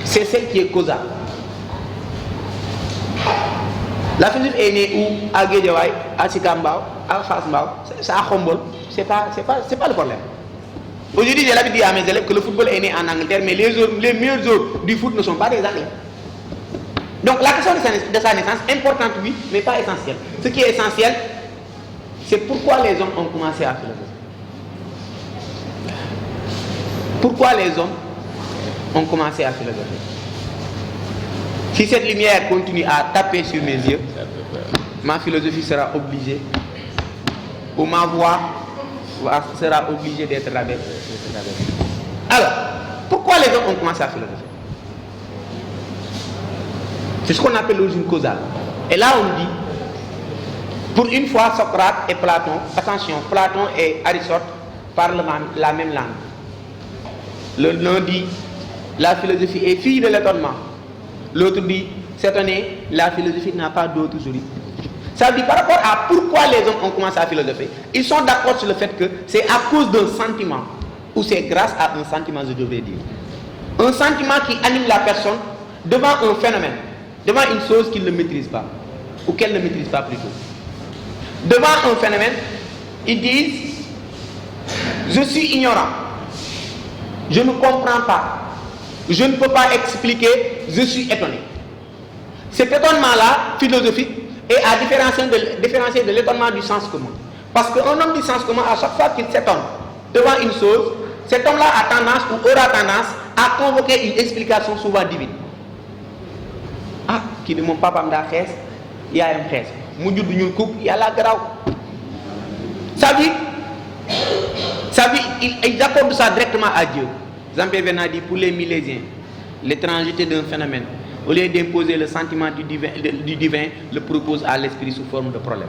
c'est celle qui est causale. La philosophie est née où? À Guédiawaye, à Sikambao, à Fass-Mbao, c'est à Khombol, c'est pas le problème. Aujourd'hui, j'ai l'habitude de dire à mes élèves que le football est né en Angleterre, mais les meilleurs joueurs du foot ne sont pas des Anglais. Donc la question de sa naissance, importante oui, mais pas essentielle. Ce qui est essentiel, c'est pourquoi les hommes ont commencé à philosopher. Pourquoi les hommes ont commencé à philosopher? Si cette lumière continue à taper sur mes yeux, ma philosophie sera obligée, ou ma voix sera obligée d'être rabaissée. Alors, pourquoi les hommes ont commencé à philosopher? C'est ce qu'on appelle l'origine causale. Et là, on dit, pour une fois, Socrate et Platon, attention, Platon et Aristote parlent la même langue. L'un dit, la philosophie est fille de l'étonnement. L'autre dit, cette année, la philosophie n'a pas d'autre jury. Ça veut dire par rapport à pourquoi les hommes ont commencé à philosopher, ils sont d'accord sur le fait que c'est à cause d'un sentiment, ou c'est grâce à un sentiment, je devrais dire. Un sentiment qui anime la personne devant un phénomène, devant une chose qu'il ne maîtrise pas, ou qu'elle ne maîtrise pas plutôt. Devant un phénomène, ils disent, je suis ignorant, je ne comprends pas, je ne peux pas expliquer, je suis étonné. Cet étonnement-là, philosophique, est à différencier de l'étonnement du sens commun. Parce qu'un homme du sens commun, à chaque fois qu'il s'étonne devant une chose, cet homme-là a tendance ou aura tendance à convoquer une explication souvent divine. Ah, qui ne mon papa m'a fait, il y a un presse. Mon Dieu, il y a la grave. Ça dit, ils accordent ça directement à Dieu. Jean-Pierre Vernat dit, pour les Milésiens, l'étrangeté d'un phénomène, au lieu d'imposer le sentiment du divin, le propose à l'esprit sous forme de problème.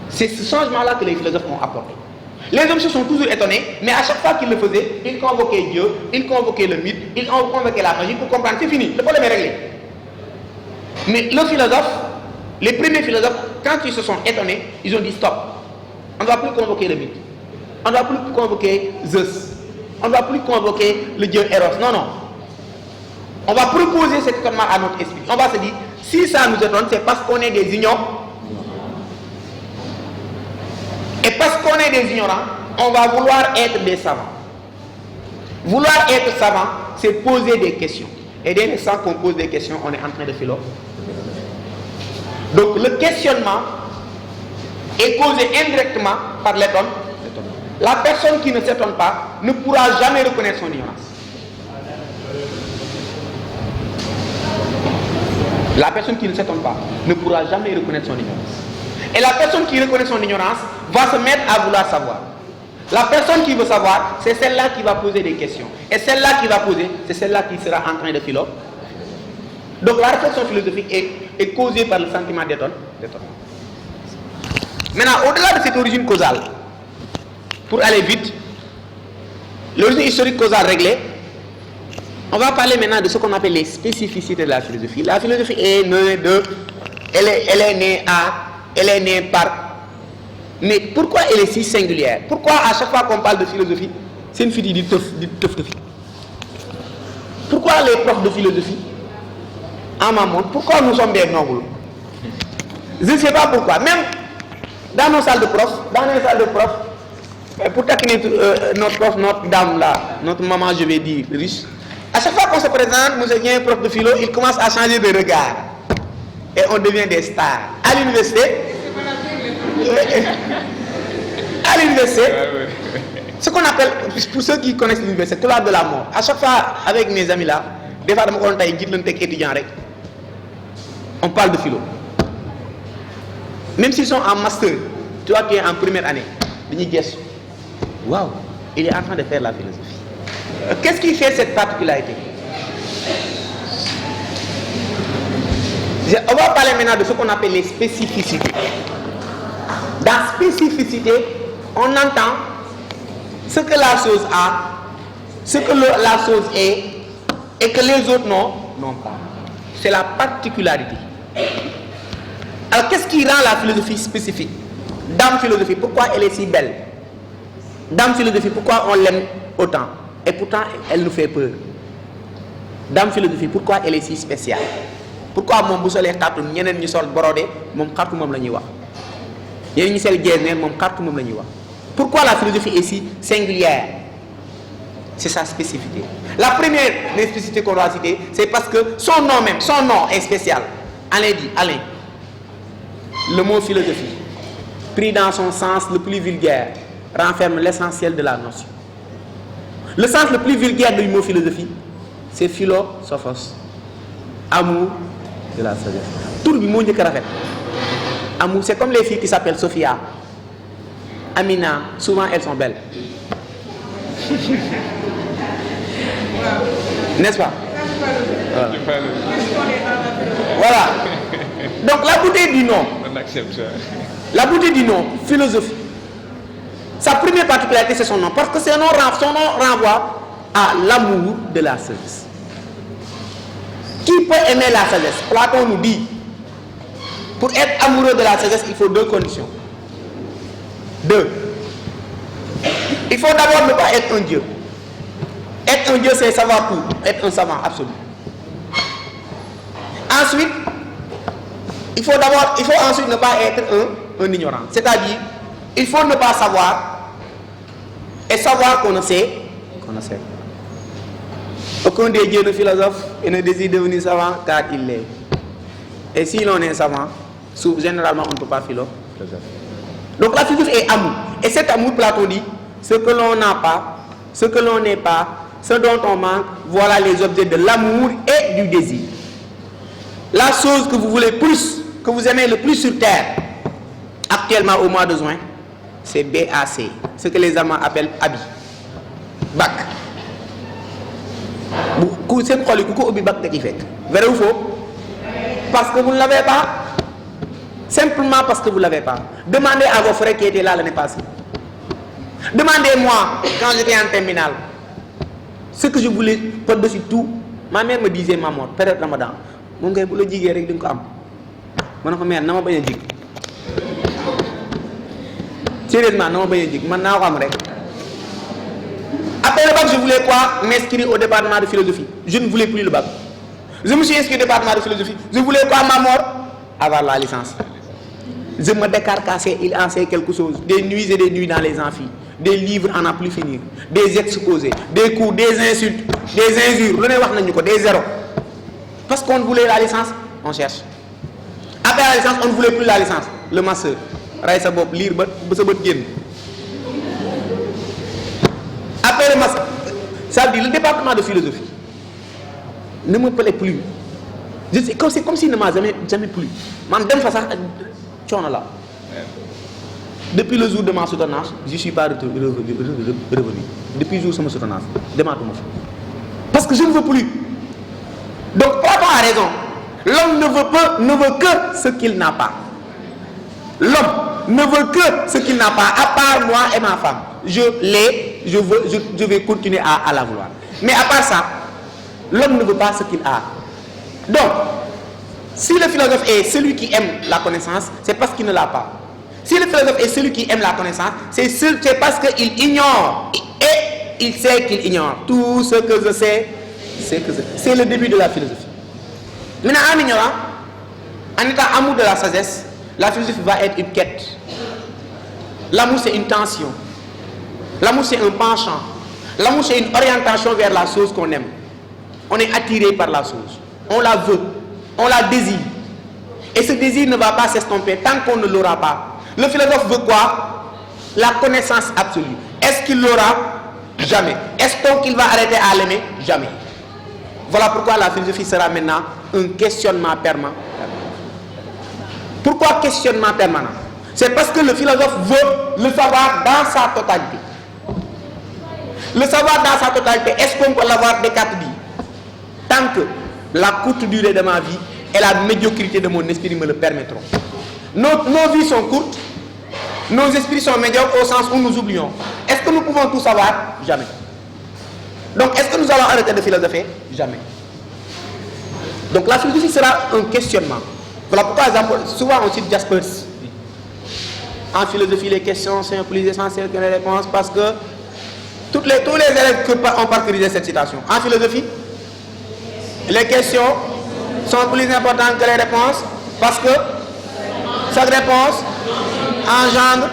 C'est ce changement-là que les philosophes ont apporté. Les hommes se sont toujours étonnés, mais à chaque fois qu'ils le faisaient, ils convoquaient Dieu, ils convoquaient le mythe, ils convoquaient la magie pour comprendre, c'est fini, le problème est réglé. Mais le philosophe, les premiers philosophes, quand ils se sont étonnés, ils ont dit stop. On ne va plus convoquer le mythe. On ne va plus convoquer Zeus. On ne va plus convoquer le dieu Eros. Non, non. On va proposer cet étonnement à notre esprit. On va se dire, si ça nous étonne, c'est parce qu'on est des ignorants. Et parce qu'on est des ignorants, on va vouloir être des savants. Vouloir être savant, c'est poser des questions. Et dès l'instant qu'on pose des questions, on est en train de philosopher. Donc le questionnement est causé indirectement par l'étonnement. La personne qui ne s'étonne pas ne pourra jamais reconnaître son ignorance. La personne qui ne s'étonne pas ne pourra jamais reconnaître son ignorance. Et la personne qui reconnaît son ignorance va se mettre à vouloir savoir. La personne qui veut savoir, c'est celle-là qui va poser des questions. Et celle-là qui va poser, c'est celle-là qui sera en train de philosopher. Donc la réflexion philosophique est causée par le sentiment d'étonnement. Maintenant, au-delà de cette origine causale, pour aller vite, l'origine historique causale réglée, on va parler maintenant de ce qu'on appelle les spécificités de la philosophie. La philosophie est née de... Elle est née par... Mais pourquoi elle est si singulière? Pourquoi à chaque fois qu'on parle de philosophie, c'est une fille dit teuf. Pourquoi les profs de philosophie en Mamoun, pourquoi nous sommes des nobles? Je ne sais pas pourquoi. Même dans nos salles de profs, pour taquiner notre prof, notre dame là, notre maman, je vais dire, riche, à chaque fois qu'on se présente, nous avons un prof de philo, il commence à changer de regard. Et on devient des stars. À l'université, ce qu'on appelle, pour ceux qui connaissent l'université, couloir de la mort. À chaque fois, avec mes amis là, des fois, on parle de philo. Même s'ils sont en master, toi qui es en première année, waouh, il est en train de faire la philosophie. Qu'est-ce qui fait cette particularité? On va parler maintenant de ce qu'on appelle les spécificités. Dans spécificité, on entend ce que la chose a, ce que la chose est, et que les autres n'ont pas. C'est la particularité. Alors qu'est-ce qui rend la philosophie spécifique? Dame philosophie, pourquoi elle est si belle? Dame philosophie, pourquoi on l'aime autant? Et pourtant, elle nous fait peur. dame philosophie pourquoi elle est si spéciale? Pourquoi moom bu solee xartu ñeneen ñi sol brodé moom xartu moom la ñuy wax ñeneen ñi sol jersey moom xartu moom la ñuy wax? Pourquoi la philosophie est si singulière? C'est sa spécificité. La première spécificité qu'on doit citer, c'est parce que son nom même, son nom est spécial. Alain dit, Alain, le mot philosophie, pris dans son sens le plus vulgaire, renferme l'essentiel de la notion. Le sens le plus vulgaire du mot philosophie, c'est philosophos, amour de la sagesse. Tout le monde est rafet. Amour, c'est comme les filles qui s'appellent Sophia, Amina, souvent elles sont belles. N'est-ce pas? Voilà. Donc la beauté du nom. On accepte ça. La beauté du nom, philosophie. Sa première particularité, c'est son nom. Parce que son nom renvoie à l'amour de la sagesse. Qui peut aimer la sagesse? Platon nous dit, pour être amoureux de la sagesse, il faut deux conditions. Deux. Il faut d'abord ne pas être un dieu. Être un dieu, c'est savoir tout. Être un savant absolu. Ensuite, il faut ensuite ne pas être un ignorant. C'est-à-dire, il faut ne pas savoir et savoir qu'on ne sait. Aucun des dieux de philosophes ne désire devenir savant car il l'est. Et si l'on est savant, généralement on ne peut pas philosopher. Donc la philosophie est amour. Et cet amour, Platon dit, ce que l'on n'a pas, ce que l'on n'est pas, ce dont on manque, voilà les objets de l'amour et du désir. La chose que vous voulez plus, que vous aimez le plus sur terre, actuellement au mois de juin, c'est BAC, ce que les Allemands appellent habit. Bac. C'est quoi le coucou au bac qui fait? Vrai ou faux? Parce que vous ne l'avez pas. Simplement parce que vous ne l'avez pas. Demandez à vos frères qui étaient là l'année passée. Demandez-moi, quand j'étais en terminale, ce que je voulais par-dessus tout. Ma mère me disait, maman, période Ramadan, mon gars, vous le dites, avec d'une cam. Mon enfant, mère, non, pas dire. Sérieusement, non, pas dire. Maintenant, on va après le bac, je voulais quoi? M'inscrire au département de philosophie. Je ne voulais plus le bac. Je me suis inscrit au département de philosophie. Je voulais quoi, ma mort? Avoir la licence. Je me décarcassais, il enseignait quelque chose. Des nuits et des nuits dans les amphis. Des livres à n'en plus finir. Des exposés, des coups, des insultes, des injures. Des zéros. Parce qu'on voulait la licence, on cherche. Après la licence, on ne voulait plus la licence. Le master. Raïsa Bob, lire, après le master, ça veut dire le département de philosophie ne me plaît plus. C'est comme s'il ne m'a jamais plu. Depuis le jour de ma soutenance, je ne suis pas revenu. Depuis le jour de ma soutenance, parce que je ne veux plus. Donc Platon a raison. L'homme ne veut que ce qu'il n'a pas. L'homme ne veut que ce qu'il n'a pas, à part moi et ma femme. Je l'ai, je vais continuer à la vouloir. Mais à part ça, l'homme ne veut pas ce qu'il a. Donc, si le philosophe est celui qui aime la connaissance, c'est parce qu'il ne l'a pas. Si le philosophe est celui qui aime la connaissance, c'est parce qu'il ignore. Et il sait qu'il ignore. Tout ce que je sais, c'est le début de la philosophie. Maintenant, en ignorant, en étant amour de la sagesse, la philosophie va être une quête. L'amour, c'est une tension. L'amour, c'est un penchant. L'amour, c'est une orientation vers la chose qu'on aime. On est attiré par la chose. On la veut. On la désire. Et ce désir ne va pas s'estomper tant qu'on ne l'aura pas. Le philosophe veut quoi? La connaissance absolue. Est-ce qu'il l'aura? Jamais. Est-ce qu'il va arrêter à l'aimer? Jamais. Voilà pourquoi la philosophie sera maintenant un questionnement permanent. Pourquoi questionnement permanent? C'est parce que le philosophe veut le savoir dans sa totalité. Le savoir dans sa totalité, est-ce qu'on peut l'avoir? Descartes dit, tant que la courte durée de ma vie et la médiocrité de mon esprit me le permettront. Nos vies sont courtes, nos esprits sont médiocres au sens où nous oublions. Est-ce que nous pouvons tout savoir? Jamais. Donc, est-ce que nous allons arrêter de philosopher? Jamais. Donc, la philosophie sera un questionnement. Voilà pourquoi, souvent on cite Jaspers. En philosophie, les questions sont plus essentielles que les réponses parce que tous les élèves ont parcourisé cette citation. En philosophie, Les questions sont plus importantes que les réponses parce que chaque réponse engendre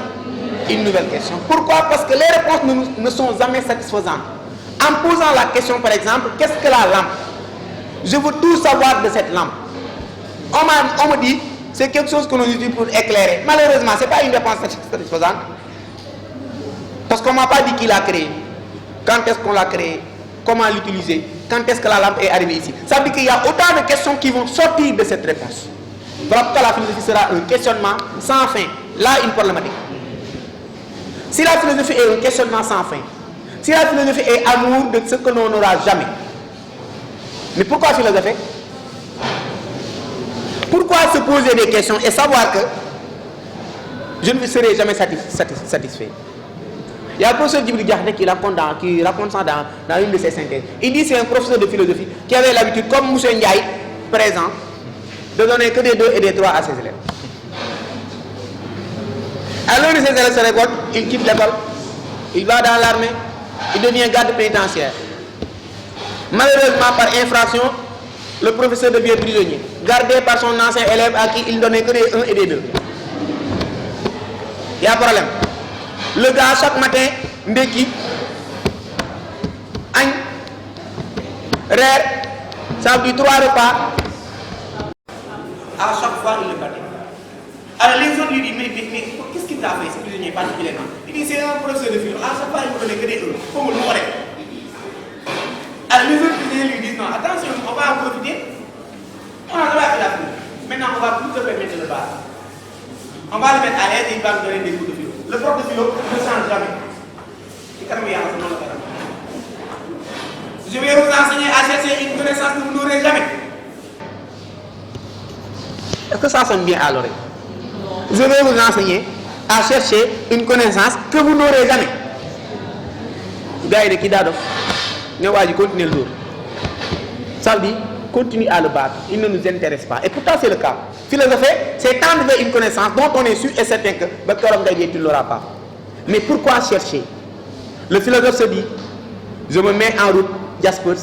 une nouvelle question. Pourquoi? Parce que les réponses ne sont jamais satisfaisantes. En posant la question, par exemple, qu'est-ce que la lampe? Je veux tout savoir de cette lampe. On me dit, c'est quelque chose que nous utilisons pour éclairer. Malheureusement, ce n'est pas une réponse satisfaisante. Parce qu'on ne m'a pas dit qui l'a créé. Quand est-ce qu'on l'a créé? Comment l'utiliser? Quand est-ce que la lampe est arrivée ici? Ça veut dire qu'il y a autant de questions qui vont sortir de cette réponse. Voilà pourquoi la philosophie sera un questionnement sans fin. Là, une problématique. Si la philosophie est un questionnement sans fin, si la philosophie est amour de ce que l'on n'aura jamais, mais pourquoi philosopher? Pourquoi se poser des questions et savoir que je ne serai jamais satisfait? Il y a un professeur Djibril Diakhate qui raconte ça dans une de ses synthèses. Il dit que c'est un professeur de philosophie qui avait l'habitude, comme M. Ndiaye, présent, de donner que des 2 et des 3 à ses élèves. À l'un de ses élèves se récolte, il quitte l'école, il va dans l'armée, il devient garde pénitentiaire. Malheureusement, par infraction, le professeur devient prisonnier, gardé par son ancien élève à qui il ne donnait que des 1 et des 2. Il y a un problème. Le gars, chaque matin, ndeki, agne, rêve, ça veut dire 3 repas. À chaque fois, il le battait. Alors les autres lui disent, mais qu'est-ce qu'il t'a fait, ce prisonnier particulièrement? Il dit, c'est un professeur de philo. À chaque fois, il ne donnait que des 1. Comment le faire? Alors les autres prisonniers lui disent, non, attention, on va en profiter. On a fait la philo. Maintenant, on va plus se permettre de le battre. On va le mettre à l'aise et il va nous donner des coups de philo. Le prof de philo ne change jamais. Je vais vous enseigner à chercher une connaissance que vous n'aurez jamais. Est-ce que ça sonne bien à l'oreille? Je vais vous enseigner à chercher une connaissance que vous n'aurez jamais. Gars de Kidado, ne va continuer le jour. Ça veut dire continue à le battre. Il ne nous intéresse pas. Et pourtant c'est le cas. Philosopher, c'est tendre vers une connaissance dont on est sûr et certain que tu ne l'auras pas. Mais pourquoi chercher? Le philosophe se dit, je me mets en route, Jaspers,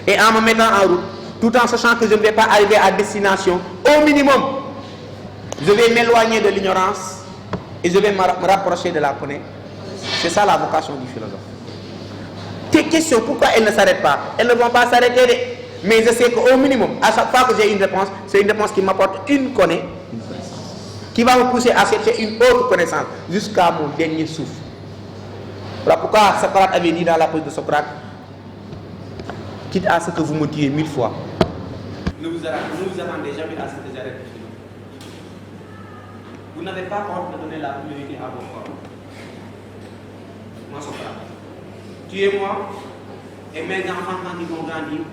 et en me mettant en route, tout en sachant que je ne vais pas arriver à destination, au minimum, je vais m'éloigner de l'ignorance et je vais me rapprocher de la connaissance. C'est ça la vocation du philosophe. Tes questions, pourquoi elles ne s'arrêtent pas? Elles ne vont pas s'arrêter. Mais je sais qu'au minimum, à chaque fois que j'ai une réponse, c'est une réponse qui m'apporte une connaissance, qui va me pousser à chercher une autre connaissance jusqu'à mon dernier souffle. Voilà pourquoi Socrate avait dit dans la pause de Socrate, quitte à ce que vous me tuiez 1000 fois, ne vous attendez jamais à ce que j'arrête de finir. Vous n'avez pas honte de donner la priorité à vos corps. Moi, Socrate, tuez-moi et mes enfants quand ils vont grandir,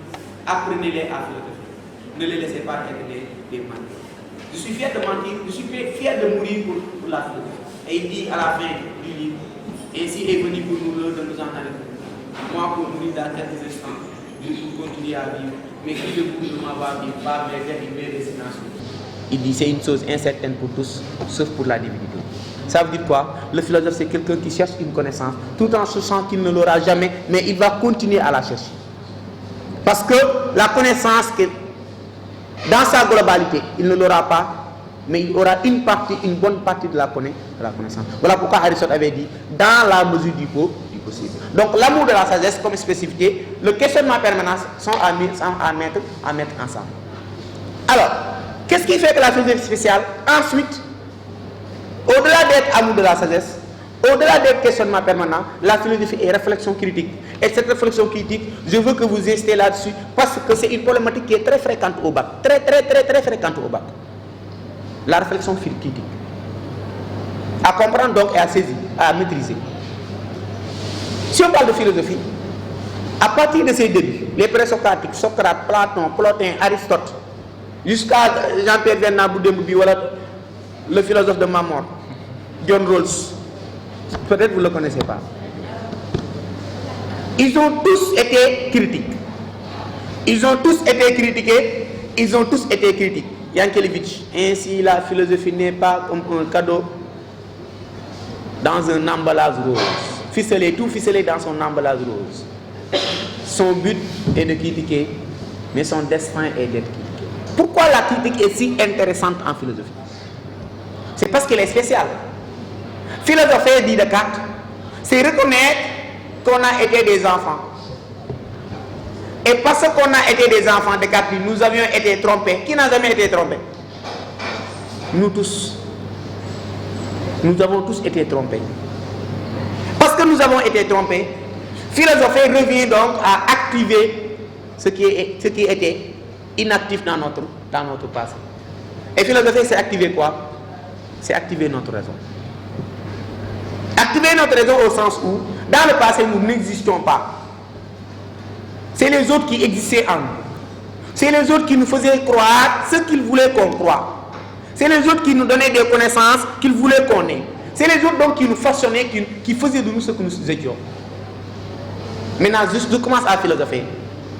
apprenez-les à philosopher. Ne les laissez pas être des menteurs. Je suis fier de mentir, je suis fier de mourir pour la philosophie. Et il dit à la fin du livre, ainsi est venu pour nous l'heure de nous entendre. Moi, pour mourir dans quelques instants, je peux continuer à vivre. Mais qui de vous ne m'avoir dit pas mes vers mes destinations? Il dit c'est une chose incertaine pour tous, sauf pour la divinité. Ça veut dire quoi? Le philosophe, c'est quelqu'un qui cherche une connaissance, tout en sachant qu'il ne l'aura jamais, mais il va continuer à la chercher. Parce que la connaissance, dans sa globalité, il ne l'aura pas, mais il aura une bonne partie de la connaissance. Voilà pourquoi Aristote avait dit, dans la mesure du possible. Donc l'amour de la sagesse comme spécificité, le questionnement permanent sont à mettre ensemble. Alors, qu'est-ce qui fait que la philosophie spéciale, ensuite, au-delà d'être amour de la sagesse, au-delà d'être questionnement permanent, la philosophie est réflexion critique. Et cette réflexion critique, je veux que vous insistez là-dessus parce que c'est une problématique qui est très fréquente au bac. Très fréquente au bac. La réflexion critique. À comprendre donc et à saisir, à maîtriser. Si on parle de philosophie, à partir de ces débuts, les présocratiques, Socrate, Platon, Plotin, Aristote, jusqu'à Jean-Pierre Vernat Boudemboubi, le philosophe de Mamor, John Rawls, peut-être vous ne le connaissez pas. Ils ont tous été critiques. Ils ont tous été critiqués. Ils ont tous été critiques. Yankelevitch, ainsi la philosophie n'est pas comme un cadeau dans un emballage rose. Ficelé, tout ficelé dans son emballage rose. Son but est de critiquer mais son destin est d'être critiqué. Pourquoi la critique est si intéressante en philosophie? C'est parce qu'elle est spéciale. Philosopher, dit Descartes, c'est reconnaître qu'on a été des enfants. Et parce qu'on a été des enfants, Descartes dit, nous avions été trompés. Qui n'a jamais été trompé? Nous tous. Nous avons tous été trompés. Parce que nous avons été trompés, philosopher revient donc à activer ce qui était inactif dans notre passé. Et philosopher, c'est activer quoi? C'est activer notre raison. Activer notre raison au sens où, dans le passé, nous n'existions pas. C'est les autres qui existaient en nous. C'est les autres qui nous faisaient croire ce qu'ils voulaient qu'on croie. C'est les autres qui nous donnaient des connaissances qu'ils voulaient qu'on ait. C'est les autres donc qui nous façonnaient, qui faisaient de nous ce que nous étions. Maintenant, je commence à philosopher.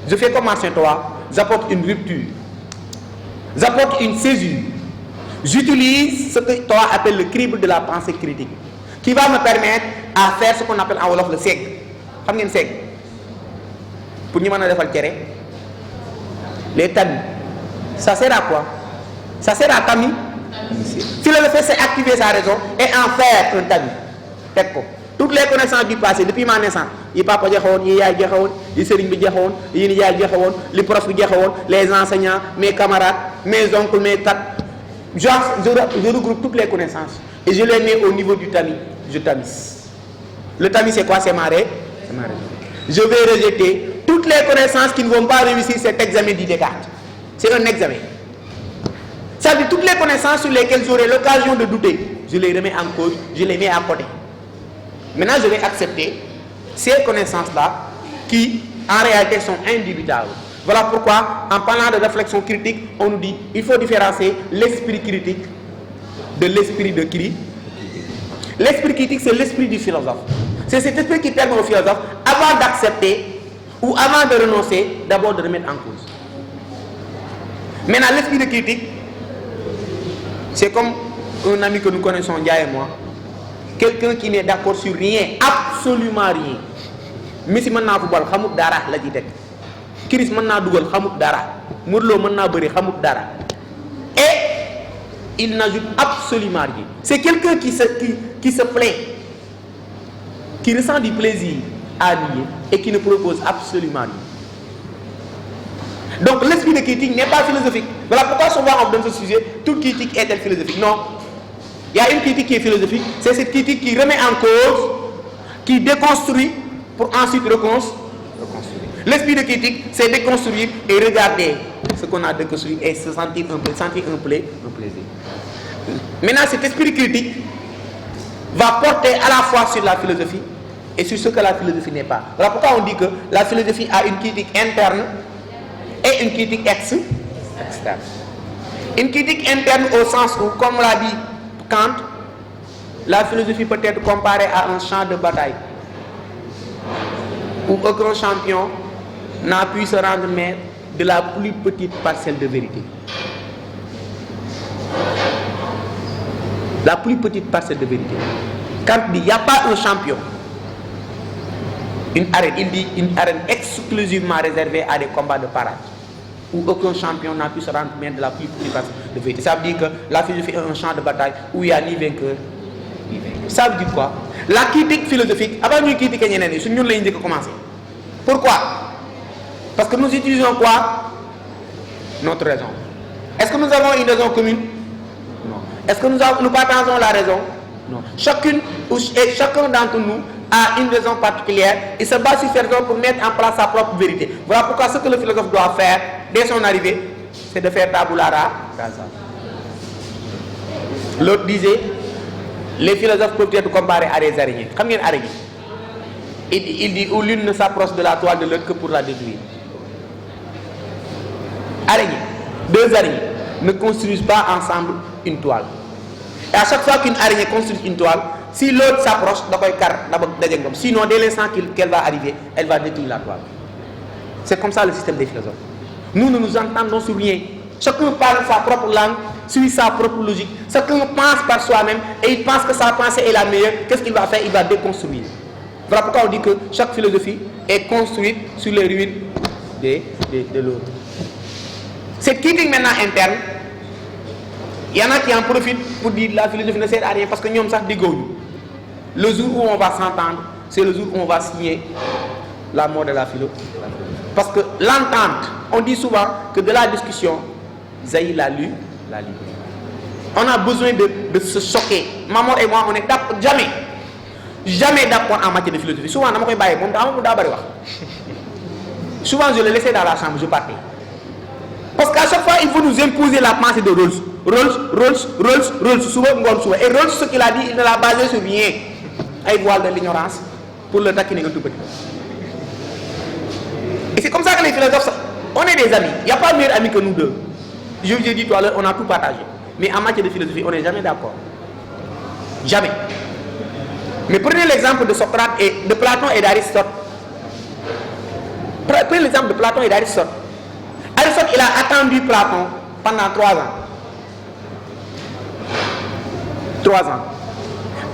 Je fais comme Martin Toa, j'apporte une rupture. J'apporte une césure. J'utilise ce que Toa appelle le crible de la pensée critique, qui va me permettre à faire ce qu'on appelle en wolof le seg. Xam ngeen seg? Pour ñu mën a defal cere, les tamis. Ça sert à quoi? Ça sert à tamis. Philosopher, c'est activer sa raison et en faire un tamis. Toutes les connaissances du passé, depuis ma naissance, yi papa joxewoon, yi yaay joxewoon, yi sëriñ bi joxewoon, yi nijaay joxewoon, li prof bi joxewoon, les enseignants, mes camarades, mes oncles, mes tates. Je regroupe toutes les connaissances et je les mets au niveau du tamis. Je tamise. Le tamis, c'est quoi? C'est ma raison. Je vais rejeter toutes les connaissances qui ne vont pas réussir cet examen dit Descartes. C'est un examen. Ça veut dire toutes les connaissances sur lesquelles j'aurai l'occasion de douter, je les remets en cause, je les mets à côté. Maintenant, je vais accepter ces connaissances-là qui, en réalité, sont indubitables. Voilà pourquoi, en parlant de réflexion critique, on nous dit qu'il faut différencier l'esprit critique de l'esprit de critique. L'esprit critique, c'est l'esprit du philosophe. C'est cet esprit qui permet au philosophe, avant d'accepter ou avant de renoncer, d'abord de remettre en cause. Maintenant, l'esprit de critique, c'est comme un ami que nous connaissons, Dia et moi. Quelqu'un qui n'est d'accord sur rien, absolument rien. Messi mën naa football xamut dara la ci teg. Chris mën naa dugal xamut dara. Modou Lo mën naa bëri xamut dara. Et il n'ajoute absolument rien. C'est quelqu'un qui se plaît, qui ressent du plaisir à nier et qui ne propose absolument rien. Donc l'esprit de critique n'est pas philosophique. Voilà pourquoi souvent on donne ce sujet, toute critique est-elle philosophique? Non. Il y a une critique qui est philosophique, c'est cette critique qui remet en cause, qui déconstruit pour ensuite reconstruire. L'esprit de critique, c'est déconstruire et regarder ce qu'on a déconstruit et se sentir un plaisir. Maintenant, cet esprit critique va porter à la fois sur la philosophie et sur ce que la philosophie n'est pas. Voilà pourquoi on dit que la philosophie a une critique interne et une critique externe. Une critique interne au sens où, comme l'a dit Kant, la philosophie peut être comparée à un champ de bataille où aucun champion n'a pu se rendre maître de la plus petite parcelle de vérité. La plus petite parcelle de vérité. Kant dit, il n'y a pas un champion. Une arène, il dit une arène exclusivement réservée à des combats de parade, où aucun champion n'a pu se rendre maître de la plus petite parcelle de vérité. Ça veut dire que la philosophie est un champ de bataille où il n'y a ni vainqueur, ni vaincu. Ça veut dire quoi? La critique philosophique, avant de critiquer ñeneen ñi, nous l'avons commencé. Pourquoi? Parce que nous utilisons quoi? Notre raison. Est-ce que nous avons une raison commune? Non. Est-ce que nous partageons la raison? Non. Chacun d'entre nous a une raison particulière. Il se base sur cette raison pour mettre en place sa propre vérité. Voilà pourquoi ce que le philosophe doit faire dès son arrivée, c'est de faire tabula rasa. L'autre disait, les philosophes peuvent être comparés à des araignées. Comme une araignée. Il dit où l'une ne s'approche de la toile de l'autre que pour la détruire. Araignées, deux araignées ne construisent pas ensemble une toile. Et à chaque fois qu'une araignée construit une toile, si l'autre s'approche, sinon dès l'instant qu'elle va arriver, elle va détruire la toile. C'est comme ça le système des philosophes. Nous ne nous entendons sur rien. Chacun parle sa propre langue, suit sa propre logique. Chacun pense par soi-même et il pense que sa pensée est la meilleure. Qu'est-ce qu'il va faire? Il va déconstruire. Voilà pourquoi on dit que chaque philosophie est construite sur les ruines de l'autre. Cette critique maintenant interne, il y en a qui en profitent pour dire que la philosophie ne sert à rien parce que nous sommes dégoûtés. Le jour où on va s'entendre, c'est le jour où on va signer la mort de la philosophie. Parce que l'entente, on dit souvent que de la discussion, Zaï l'a lu, la libre. On a besoin de se choquer. Maman et moi, on est d'accord, jamais d'accord en matière de philosophie. Souvent, souvent, je le laissais dans la chambre, je partais. Parce qu'à chaque fois, il faut nous imposer la pensée de Rawls. Rawls, souvent. Et Rawls, ce qu'il a dit, il ne l'a basé sur rien. Avec voile de l'ignorance, pour le taquiner un tout petit. Et c'est comme ça que les philosophes, on est des amis. Il n'y a pas meilleur ami que nous deux. Je vous ai dit tout à l'heure, on a tout partagé. Mais en matière de philosophie, on n'est jamais d'accord. Jamais. Mais prenez l'exemple de Socrate et de Platon et d'Aristote. Prenez l'exemple de Platon et d'Aristote. Aristote, il a attendu Platon pendant 3 ans. 3 ans.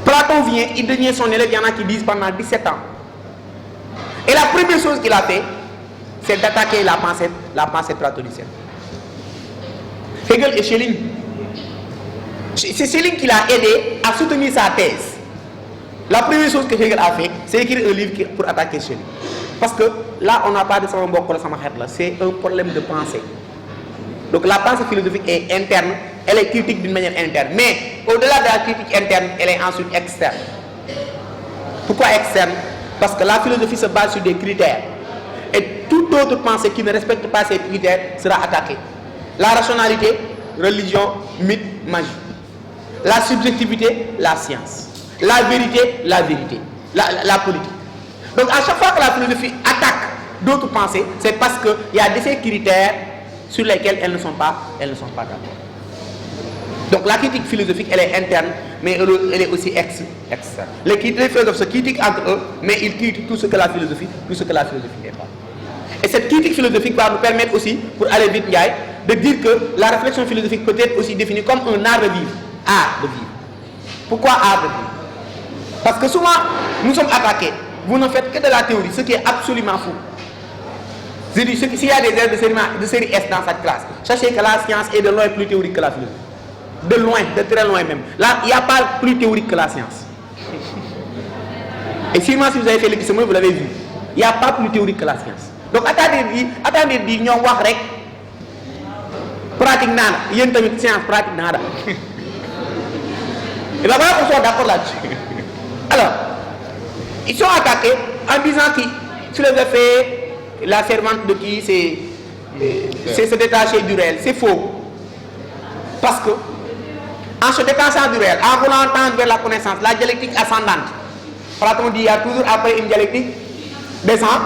Platon vient, il devient son élève, il y en a qui disent pendant 17 ans. Et la première chose qu'il a fait, c'est d'attaquer la pensée platonicienne. Hegel et Schelling. C'est Schelling qui l'a aidé à soutenir sa thèse. La première chose que Hegel a fait, c'est écrire un livre pour attaquer Schelling. Parce que là, on n'a pas de sama mbokk la sama xeet la, c'est un problème de pensée. Donc la pensée philosophique est interne, elle est critique d'une manière interne. Mais au-delà de la critique interne, elle est ensuite externe. Pourquoi externe? Parce que la philosophie se base sur des critères. Et toute autre pensée qui ne respecte pas ces critères sera attaquée. La rationalité, religion, mythe, magie. La subjectivité, la science. La vérité, la vérité. La politique. Donc à chaque fois que la philosophie attaque d'autres pensées, c'est parce qu'il y a des critères sur lesquels elles ne sont pas d'accord. Donc la critique philosophique, elle est interne, mais elle est aussi externe. Les philosophes se critiquent entre eux, mais ils critiquent tout ce que la philosophie n'est pas. Et cette critique philosophique va nous permettre aussi, pour aller vite, de dire que la réflexion philosophique peut être aussi définie comme un art de vivre. Art de vivre. Pourquoi art de vivre? Parce que souvent, nous sommes attaqués. Vous ne faites que de la théorie, ce qui est absolument fou. Je dis, s'il y a des élèves de série S dans cette classe, sachez que la science est de loin plus théorique que la philosophie. De loin, de très loin même. Là, il n'y a pas plus théorique que la science. Et sûrement, si vous avez fait l'examen, vous l'avez vu. Il n'y a pas plus théorique que la science. Donc, attendez, nous avons dit, pratique nada. Il y a une science pratique nada. Et là, voilà qu'on soit d'accord là-dessus. Alors, ils sont attaqués en disant que philosophie, la servante de qui c'est se détacher du réel. C'est faux. Parce que, en se détachant du réel, en voulant tendre vers la connaissance, la dialectique ascendante, Platon dit qu'il y a toujours après une dialectique descendante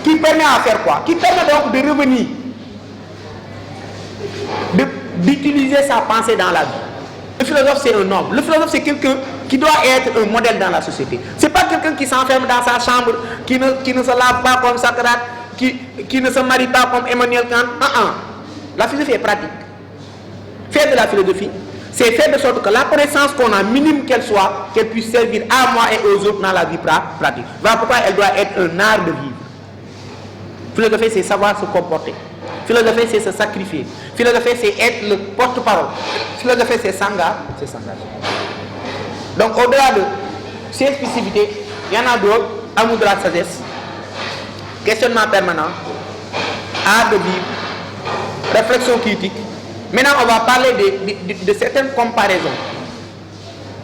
qui permet à faire quoi? Qui permet donc de revenir, d'utiliser sa pensée dans la vie. Le philosophe, c'est un homme. Le philosophe, c'est quelqu'un qui doit être un modèle dans la société. Ce n'est pas quelqu'un qui s'enferme dans sa chambre, qui ne se lave pas comme Socrate, qui ne se marie pas comme Emmanuel Kant. La philosophie est pratique. Faire de la philosophie, c'est faire de sorte que la connaissance qu'on a, minime qu'elle soit, qu'elle puisse servir à moi et aux autres dans la vie pratique. Voilà pourquoi elle doit être un art de vivre. Philosophie, c'est savoir se comporter. Philosophie, c'est se sacrifier. Philosophie, c'est être le porte-parole. Philosophie, c'est s'engager. Donc, au-delà de ces spécificités, il y en a d'autres. Amour de la sagesse, questionnement permanent, art de vivre, réflexion critique. Maintenant, on va parler de certaines comparaisons.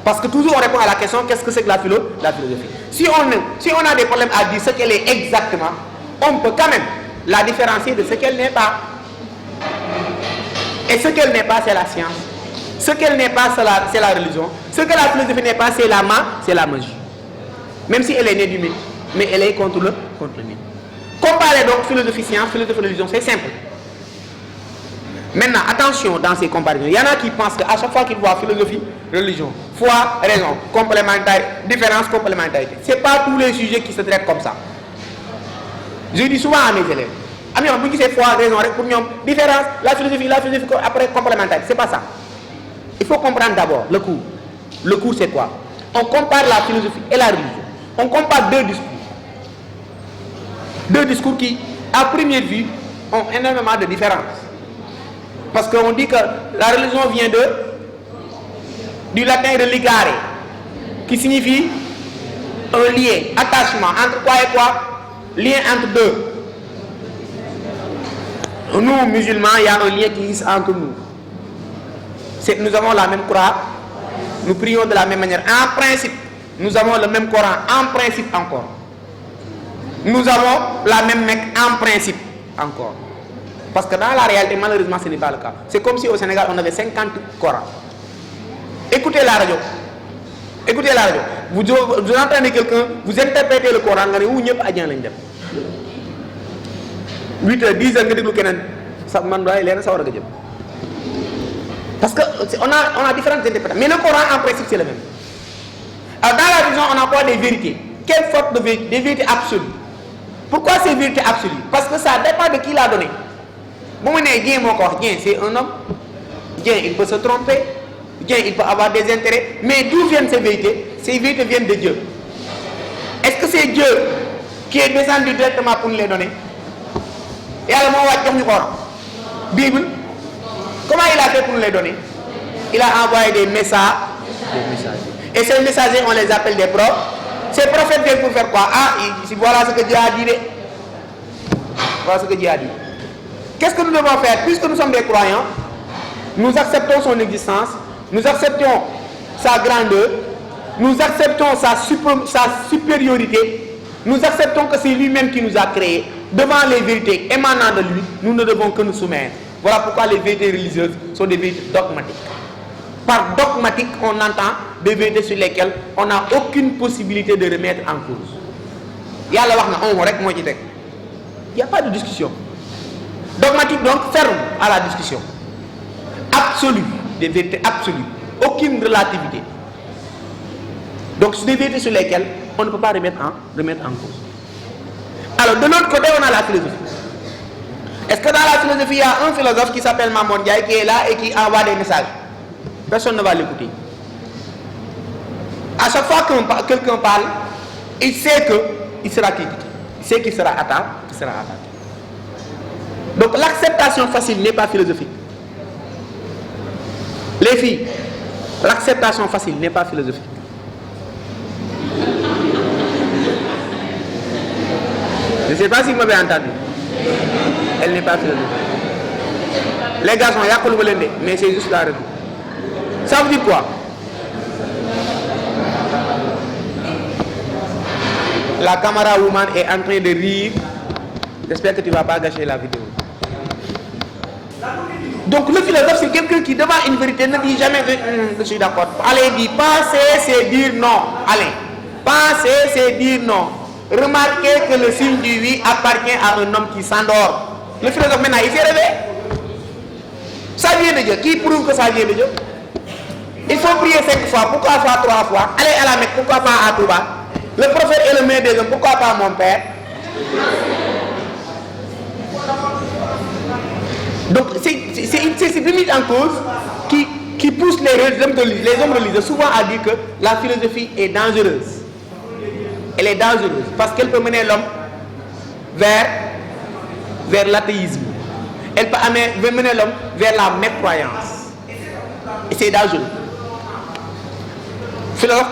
Parce que toujours on répond à la question, qu'est-ce que c'est que la philosophie? Si on a des problèmes à dire ce qu'elle est exactement, on peut quand même la différencier de ce qu'elle n'est pas. Et ce qu'elle n'est pas, c'est la science. Ce qu'elle n'est pas, c'est la religion. Ce que la philosophie n'est pas, c'est la magie. Même si elle est née du mythe, mais elle est contre le mythe. Comparer donc philosophie-science, philosophie-religion, c'est simple. Maintenant, attention dans ces comparaisons. Il y en a qui pensent qu'à chaque fois qu'ils voient philosophie, religion, foi, raison, complémentarité, différence, complémentarité. Ce n'est pas tous les sujets qui se traitent comme ça. Je dis souvent à mes élèves, amis, on dit que c'est foi, raison, pour nous, différence, la philosophie, après complémentarité. C'est pas ça. Il faut comprendre d'abord le cours. Le cours, c'est quoi? On compare la philosophie et la religion. On compare deux discours. Deux discours qui, à première vue, ont énormément de différences. Parce qu'on dit que la religion vient du latin de ligare, qui signifie un lien, attachement. Entre quoi et quoi? Lien entre deux. Nous, musulmans, il y a un lien qui existe entre nous. Nous avons la même croix, nous prions de la même manière. En principe, nous avons le même Coran, en principe encore. Nous avons la même Mecque, en principe encore. Parce que dans la réalité, malheureusement, ce n'est pas le cas. C'est comme si au Sénégal, on avait 50 Corans. Écoutez la radio. Écoutez la radio. Vous entendez quelqu'un, vous interprétez le Coran, vous avez 8 heures, 10 heures, parce qu'on a différentes interprétations. Mais le Coran, en principe, c'est le même. Alors, dans la religion, on a quoi? Des vérités. Quelle sorte de vérité? Des vérités absolues. Pourquoi ces vérités absolues? Parce que ça dépend de qui l'a donné. Bon, c'est un homme. Bien, il peut se tromper. Bien, il peut avoir des intérêts. Mais d'où viennent ces vérités? Ces vérités viennent de Dieu. Est-ce que c'est Dieu qui est descendu directement pour nous les donner? Et alors, Bible, comment il a fait pour nous les donner? Il a envoyé des messages. Et ces messagers, on les appelle des prophètes. Ces prophètes viennent pour faire quoi? Ah, voilà ce que Dieu a dit. Voilà ce que Dieu a dit. Qu'est-ce que nous devons faire? Puisque nous sommes des croyants, nous acceptons son existence, nous acceptons sa grandeur, nous acceptons sa supériorité, nous acceptons que c'est lui-même qui nous a créés. Devant les vérités émanant de lui, nous ne devons que nous soumettre. Voilà pourquoi les vérités religieuses sont des vérités dogmatiques. Par dogmatique, on entend des vérités sur lesquelles on n'a aucune possibilité de remettre en cause. Il n'y a pas de discussion. Dogmatique donc ferme à la discussion. Absolue, des vérités absolues. Aucune relativité. Donc c'est des vérités sur lesquelles on ne peut pas remettre en cause. Alors de l'autre côté, on a la philosophie. Est-ce que dans la philosophie, il y a un philosophe qui s'appelle Mamoun Diaye qui est là et qui envoie des messages? Personne ne va l'écouter. À chaque fois que quelqu'un parle, il sait qu'il sera critiqué. Il sait qu'il sera attaqué. Donc l'acceptation facile n'est pas philosophique. Les filles, l'acceptation facile n'est pas philosophique. Je ne sais pas si vous m'avez entendu. Elle n'est pas philosophique. Les garçons, il y a que le mais c'est juste la raison. Ça veut dire quoi? La caméra woman est en train de rire. J'espère que tu ne vas pas gâcher la vidéo. Donc le philosophe, c'est quelqu'un qui devant une vérité ne dit jamais je suis d'accord. Allez, dit penser, c'est dire non. Allez, penser, c'est dire non. Remarquez que le signe du oui appartient à un homme qui s'endort. Le philosophe maintenant, il s'est réveillé. Ça vient de Dieu. Qui prouve que ça vient de Dieu? Il faut prier 5 fois. Pourquoi pas 3 fois? Allez à la Mecque. Pourquoi pas à Touba? Le prophète est le meilleur des hommes. Pourquoi pas mon père? Donc c'est ces limites en cause qui poussent les hommes religieux souvent à dire que la philosophie est dangereuse. Elle est dangereuse parce qu'elle peut mener l'homme vers l'athéisme. Elle peut mener l'homme vers la mécroyance. Et c'est dangereux. Philosophe,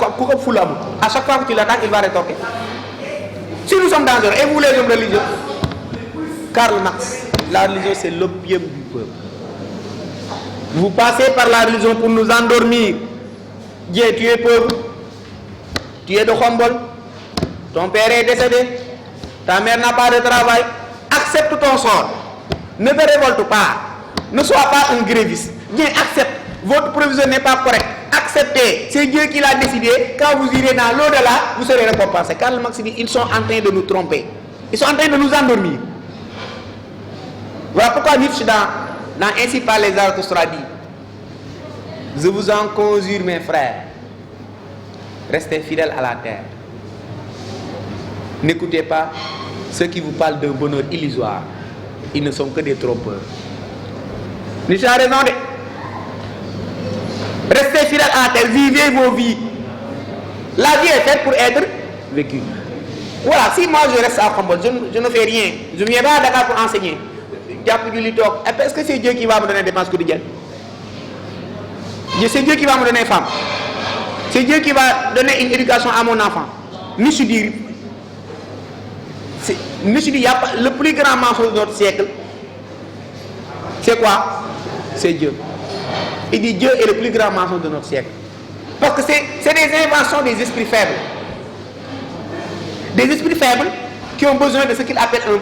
à chaque fois que tu l'attaques, il va rétorquer. Si nous sommes dangereux, et vous les hommes religieux, Karl Marx, la religion c'est l'opium du peuple. Vous passez par la religion pour nous endormir. Dieu, tu es pauvre, tu es de Khombol, ton père est décédé, ta mère n'a pas de travail, accepte ton sort, ne te révolte pas, ne sois pas un gréviste, viens, accepte, votre provision n'est pas correcte, acceptez, c'est Dieu qui l'a décidé, quand vous irez dans l'au-delà, vous serez récompensé. Karl Marx dit, ils sont en train de nous tromper, ils sont en train de nous endormir. Voilà pourquoi Nietzsche dans Ainsi par les Zarathustra dit, je vous en conjure mes frères, restez fidèles à la terre. N'écoutez pas ceux qui vous parlent d'un bonheur illusoire. Ils ne sont que des trompeurs. Nietzsche a raison de. Restez fidèles à la terre, vivez vos vies. La vie est faite pour être vécue. Voilà, si moi je reste à Khombol, je ne fais rien. Je ne viens pas à Dakar pour enseigner. Est-ce que c'est Dieu qui va me donner des dépenses quotidiennes? C'est Dieu qui va me donner une femme. C'est Dieu qui va donner une éducation à mon enfant. Je me suis dit, il y a pas, le plus grand mensonge de notre siècle, c'est quoi? C'est Dieu. Il dit Dieu est le plus grand mensonge de notre siècle. Parce que c'est des inventions des esprits faibles. Des esprits faibles qui ont besoin de ce qu'il appelle un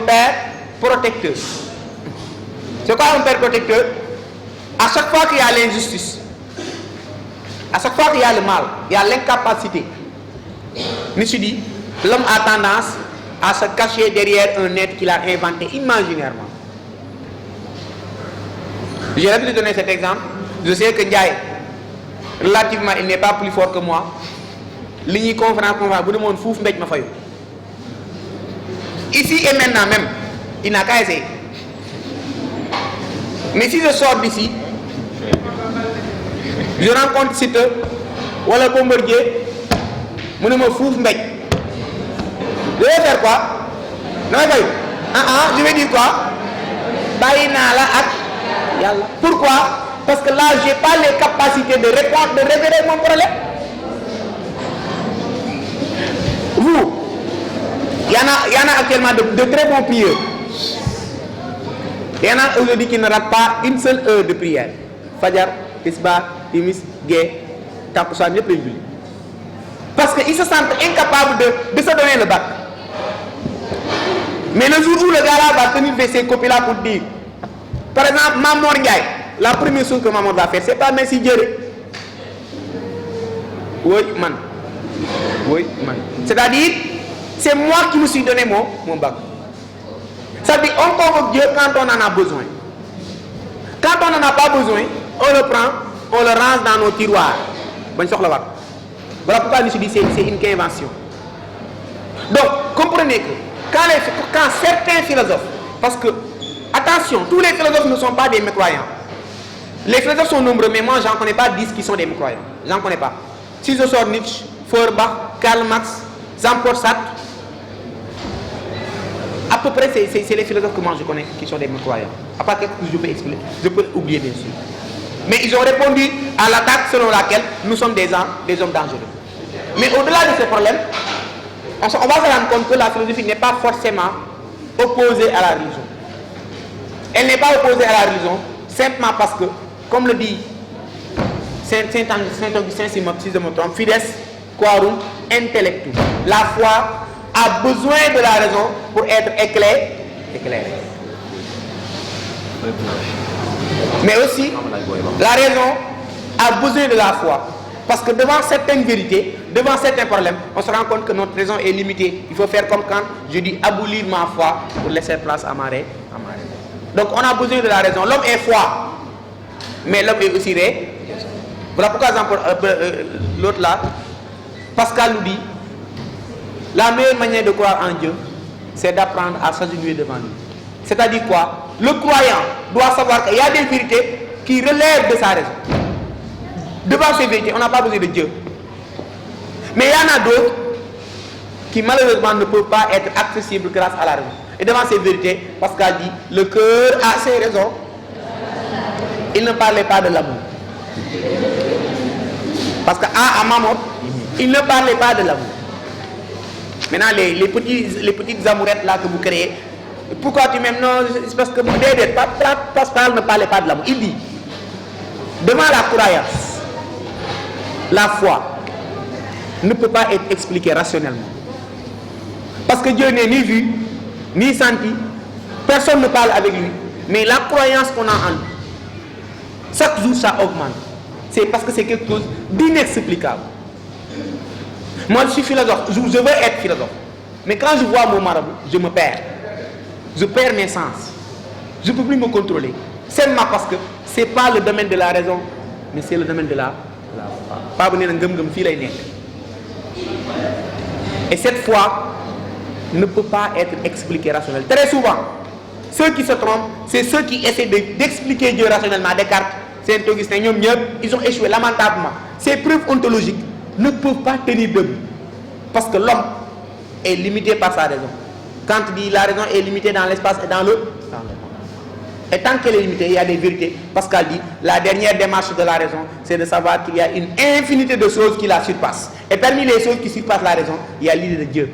père protecteur. C'est quoi un père protecteur? À chaque fois qu'il y a l'injustice, à chaque fois qu'il y a le mal, il y a l'incapacité, je me suis dit, l'homme a tendance à se cacher derrière un être qu'il a inventé imaginairement. J'ai l'habitude de donner cet exemple. Je sais que Ndiaye, relativement, il n'est pas plus fort que moi. L'igni conférence, ici et maintenant même, il n'a qu'à essayer. Mais si je sors d'ici, je rencontre Siteu, wala Bombardier, je me fouf mbéj. Je vais faire quoi? Je vais dire quoi? Pourquoi? Parce que là, je n'ai pas les capacités de répondre, de révéler mon problème. Vous, il y en a actuellement de très bons prieurs. Il y en a aujourd'hui qui ne ratent pas une seule heure de prière. Fadjar, Isba, Timis, Gay, Tapusan, les plus. Parce qu'ils se sentent incapables de se donner le bac. Mais le jour où le gars-là va tenir ses copies-là pour dire, par exemple, Maman Ndiaye, la première chose que Maman va faire, c'est pas merci Dieu. Oui, man. C'est-à-dire, c'est moi qui me suis donné mon bac. Ça veut dire, on convoque Dieu quand on en a besoin. Quand on n'en a pas besoin, on le prend, on le range dans nos tiroirs. Voilà pourquoi je me suis dit, c'est une invention. Donc, comprenez que quand certains philosophes, parce que, attention, tous les philosophes ne sont pas des mécroyants. Les philosophes sont nombreux, mais moi, j'en connais pas 10 qui sont des mécroyants. J'en connais pas. Si je sors Nietzsche, Feuerbach, Karl Marx, Jean-Paul Sartre, à peu près, c'est les philosophes que moi je connais qui sont des mécroyants. À part quelque chose que je peux expliquer, je peux oublier bien sûr. Mais ils ont répondu à l'attaque selon laquelle nous sommes des hommes dangereux. Mais au-delà de ce problème, on va se rendre compte que la philosophie n'est pas forcément opposée à la religion. Elle n'est pas opposée à la religion simplement parce que, comme le dit Saint-Augustin, si je me trompe, fides quorum intellectus. La foi a besoin de la raison pour être éclairée. Mais aussi, la raison a besoin de la foi. Parce que devant certaines vérités, devant certains problèmes, on se rend compte que notre raison est limitée. Il faut faire comme quand je dis abolir ma foi pour laisser place à ma raison. Donc on a besoin de la raison. L'homme est foi, mais l'homme est aussi raison. Voilà pourquoi l'autre là, Pascal nous dit, la meilleure manière de croire en Dieu, c'est d'apprendre à s'agenouiller devant lui. C'est-à-dire quoi? Le croyant doit savoir qu'il y a des vérités qui relèvent de sa raison. Devant ces vérités, on n'a pas besoin de Dieu. Mais il y en a d'autres qui malheureusement ne peuvent pas être accessibles grâce à la raison. Et devant ces vérités, Pascal dit, le cœur a ses raisons. Il ne parlait pas de l'amour. Parce qu'à Mammon, il ne parlait pas de l'amour. Maintenant, les petites amourettes là que vous créez, pourquoi tu m'aimes? Non, c'est parce que Pascal ne parlait pas de l'amour. Il dit, devant la croyance, la foi ne peut pas être expliquée rationnellement. Parce que Dieu n'est ni vu, ni senti, personne ne parle avec lui. Mais la croyance qu'on a en lui, chaque jour ça augmente. C'est parce que c'est quelque chose d'inexplicable. Moi je suis philosophe, je veux être philosophe. Mais quand je vois mon marabout, je me perds. Je perds mes sens. Je ne peux plus me contrôler. Seulement parce que ce n'est pas le domaine de la raison, mais c'est le domaine de la foi. Et cette foi ne peut pas être expliquée rationnellement. Très souvent, ceux qui se trompent, c'est ceux qui essaient d'expliquer Dieu rationnellement. Descartes, Saint-Augustin, ils ont échoué lamentablement. Ces preuves ontologiques ne peuvent pas tenir debout. Parce que l'homme est limité par sa raison. Quand il dit la raison est limitée dans l'espace et dans le temps. Et tant qu'elle est limitée, il y a des vérités. Pascal dit, la dernière démarche de la raison, c'est de savoir qu'il y a une infinité de choses qui la surpassent. Et parmi les choses qui surpassent la raison, il y a l'idée de Dieu.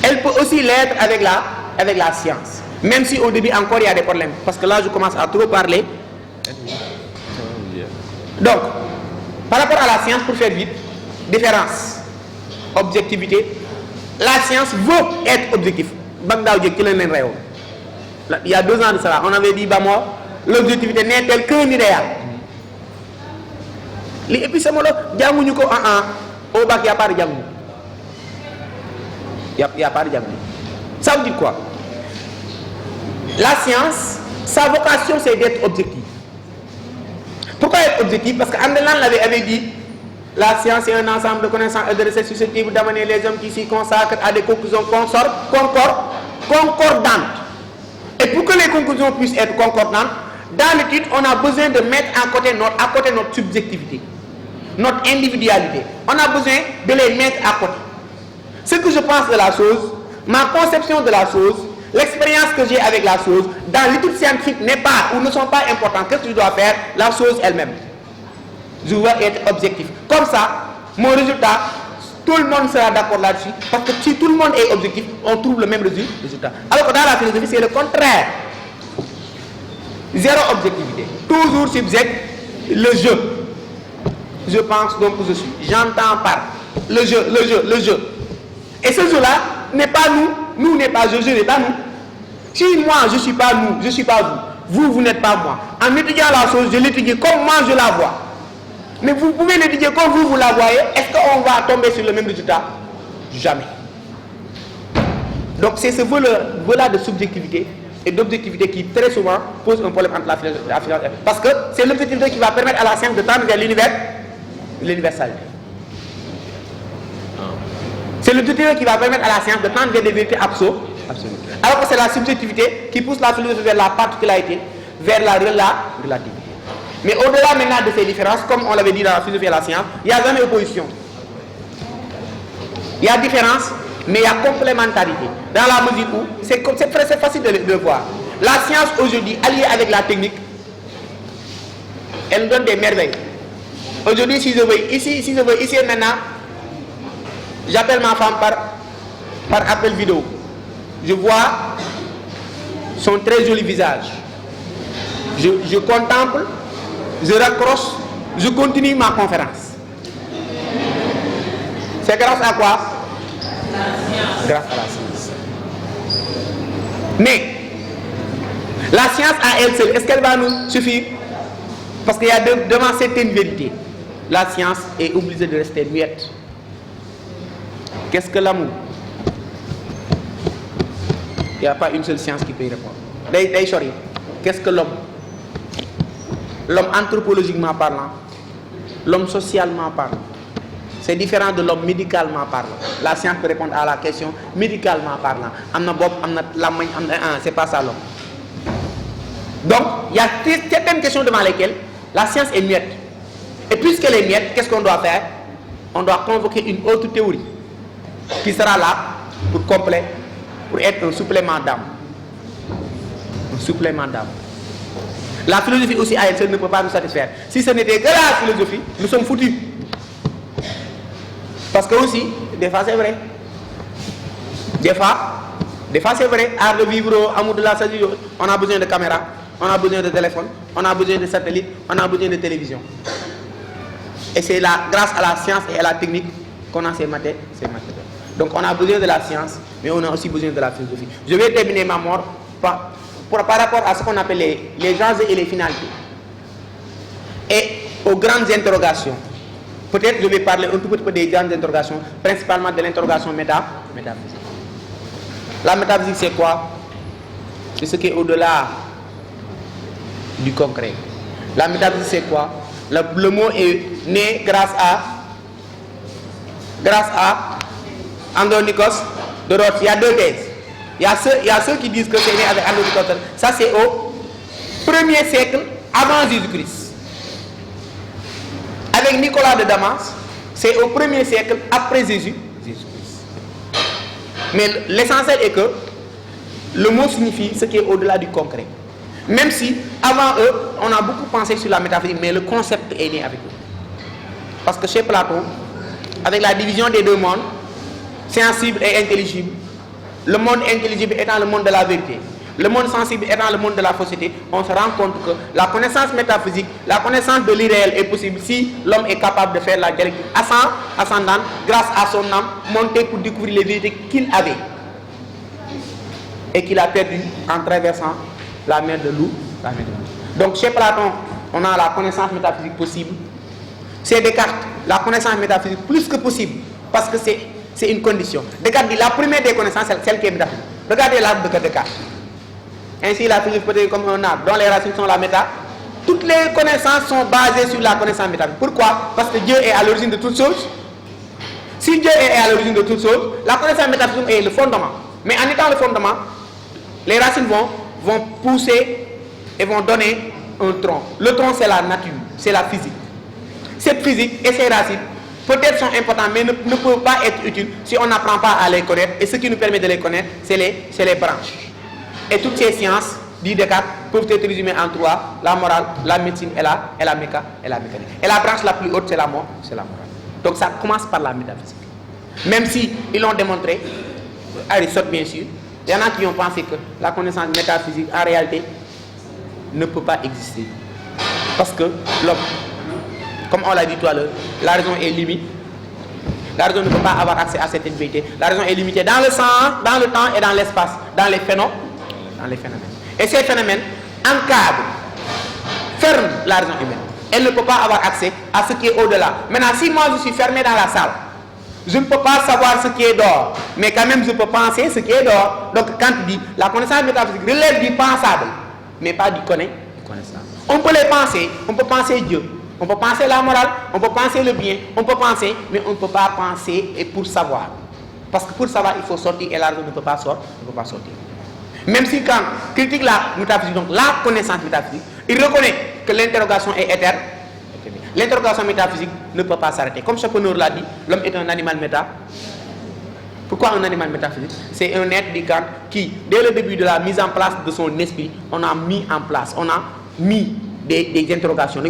Elle peut aussi l'être avec la science. Même si au début encore il y a des problèmes. Parce que là, je commence à trop parler. Donc, par rapport à la science, pour faire vite, différence, objectivité. La science veut être objectif. Il y a 2 ans de cela, on avait dit, l'objectivité n'est telle qu'un idéal. Et puis, c'est moi là, au bac, il n'y a pas de diamant. Il n'y a pas de diamant. Ça veut dire quoi? La science, sa vocation, c'est d'être objective. Pourquoi être objectif? Parce qu'Andelan avait dit, la science est un ensemble de connaissances et de recettes susceptibles d'amener les hommes qui s'y consacrent à des conclusions concordantes. Et pour que les conclusions puissent être concordantes, dans l'étude, on a besoin de mettre à côté notre subjectivité, notre individualité. On a besoin de les mettre à côté. Ce que je pense de la chose, ma conception de la chose, l'expérience que j'ai avec la chose, dans l'étude scientifique n'est pas ou ne sont pas importants. Qu'est-ce que je dois faire? La chose elle-même. Je dois être objectif. Comme ça, mon résultat, tout le monde sera d'accord là-dessus. Parce que si tout le monde est objectif, on trouve le même résultat. Alors que dans la philosophie, c'est le contraire. Zéro objectivité. Toujours subject, le jeu. Je pense donc que je suis. J'entends par le jeu. Et ce jeu-là n'est pas nous n'est pas je n'est pas nous. Si moi, je ne suis pas nous, je ne suis pas vous, vous n'êtes pas moi. En étudiant la chose, je l'étudie comme moi je la vois. Mais vous pouvez l'étudier comme vous la voyez. Est-ce qu'on va tomber sur le même résultat? Jamais. Donc c'est ce volet de subjectivité et d'objectivité qui très souvent pose un problème entre la philosophie. Parce que c'est l'objectivité qui va permettre à la science de tendre vers l'universalité. C'est l'objectivité qui va permettre à la science de tendre vers des vérités absolues. Alors que c'est la subjectivité qui pousse la philosophie vers la particularité, vers la relativité. Mais au-delà maintenant de ces différences, comme on l'avait dit dans la philosophie et la science, il n'y a jamais opposition. Il y a différence, mais il y a complémentarité. Dans la mesure où, c'est facile de voir. La science aujourd'hui, alliée avec la technique, elle nous donne des merveilles. Aujourd'hui, si je veux ici maintenant, j'appelle ma femme par appel vidéo. Je vois son très joli visage. Je contemple, je raccroche, je continue ma conférence. C'est grâce à quoi? Grâce à la science. Mais la science à elle seule, est-ce qu'elle va nous suffire? Parce qu'il y a devant certaines vérités, la science est obligée de rester muette. Qu'est-ce que l'amour? Il n'y a pas une seule science qui peut y répondre. Qu'est-ce que l'homme? L'homme anthropologiquement parlant, l'homme socialement parlant, c'est différent de l'homme médicalement parlant. La science peut répondre à la question médicalement parlant. C'est pas ça l'homme. Donc, il y a certaines questions devant lesquelles la science est muette. Et puisqu'elle est muette, qu'est-ce qu'on doit faire? On doit convoquer une autre théorie qui sera là pour être un supplément d'âme. Un supplément d'âme. La philosophie aussi à elle seule ne peut pas nous satisfaire. Si ce n'était que la philosophie, nous sommes foutus. Parce que aussi, des fois c'est vrai. Des fois c'est vrai. Art de vivre, amour de la sagesse, on a besoin de caméras, on a besoin de téléphone, on a besoin de satellites, on a besoin de télévision. Et c'est là, grâce à la science et à la technique qu'on a ces matériaux. Donc on a besoin de la science, mais on a aussi besoin de la philosophie. Je vais terminer ma mort par rapport à ce qu'on appelle les enjeux et les finalités. Et aux grandes interrogations. Peut-être je vais parler un tout petit peu des grandes interrogations, principalement de l'interrogation métaphysique. La métaphysique, c'est quoi? C'est ce qui est au-delà du concret. La métaphysique, c'est quoi? Le mot est né grâce à Andronikos de Rhodes. Il y a deux thèses. Il y a ceux qui disent que c'est né avec Andronikos. Ça, c'est au 1er siècle avant Jésus-Christ. Avec Nicolas de Damas, c'est au 1er siècle après Jésus-Christ. Mais l'essentiel est que le mot signifie ce qui est au-delà du concret. Même si, avant eux, on a beaucoup pensé sur la métaphysique, mais le concept est né avec eux. Parce que chez Platon, avec la division des deux mondes, sensible et intelligible, le monde intelligible étant le monde de la vérité, le monde sensible étant le monde de la fausseté, on se rend compte que la connaissance métaphysique, la connaissance de l'irréel est possible si l'homme est capable de faire la dialectique ascendante grâce à son âme montée pour découvrir les vérités qu'il avait et qu'il a perdu en traversant la mer de loup. Donc chez Platon, on a la connaissance métaphysique possible. Chez Descartes, la connaissance métaphysique plus que possible, parce que c'est une condition. Descartes dit la première des connaissances, c'est celle qui est métaphysique. Regardez l'arbre de Descartes. Ainsi, la physique peut être comme un arbre dont les racines sont la méta. Toutes les connaissances sont basées sur la connaissance métaphysique. Pourquoi? Parce que Dieu est à l'origine de toutes choses. Si Dieu est à l'origine de toutes choses, la connaissance métaphysique est le fondement. Mais en étant le fondement, les racines vont pousser et vont donner un tronc. Le tronc, c'est la nature, c'est la physique. Cette physique et ces racines, peut-être sont importantes, mais ne peuvent pas être utiles si on n'apprend pas à les connaître. Et ce qui nous permet de les connaître, c'est les branches. Et toutes ces sciences, dit Descartes, peuvent être résumées en trois: la morale, la médecine et la mécanique. Et la branche la plus haute, c'est la morale. Donc ça commence par la métaphysique. Même si ils l'ont démontré, Aristote bien sûr, il y en a qui ont pensé que la connaissance métaphysique, en réalité, ne peut pas exister. Parce que l'homme, comme on l'a dit tout à l'heure, la raison est limite. La raison ne peut pas avoir accès à cette vérité. La raison est limitée dans le sens, dans le temps et dans l'espace, dans les phénomènes. Et ces phénomènes encadrent, ferment la raison humaine. Elle ne peut pas avoir accès à ce qui est au-delà. Maintenant, si moi je suis fermé dans la salle, je ne peux pas savoir ce qui est dehors, mais quand même je peux penser ce qui est dehors. Donc quand il dit la connaissance métaphysique relève du pensable, mais pas du connaissable. On peut les penser, on peut penser Dieu, on peut penser la morale, on peut penser le bien, on peut penser, mais on ne peut pas penser et pour savoir. Parce que pour savoir, il faut sortir et la raison ne peut pas sortir. Même si Kant critique la métaphysique, donc la connaissance métaphysique, il reconnaît que l'interrogation est éternelle. L'interrogation métaphysique ne peut pas s'arrêter. Comme Schopenhauer l'a dit, l'homme est un animal méta. Pourquoi un animal métaphysique? C'est un être, dit Kant, qui, dès le début de la mise en place de son esprit, on a mis en place, on a mis des interrogations.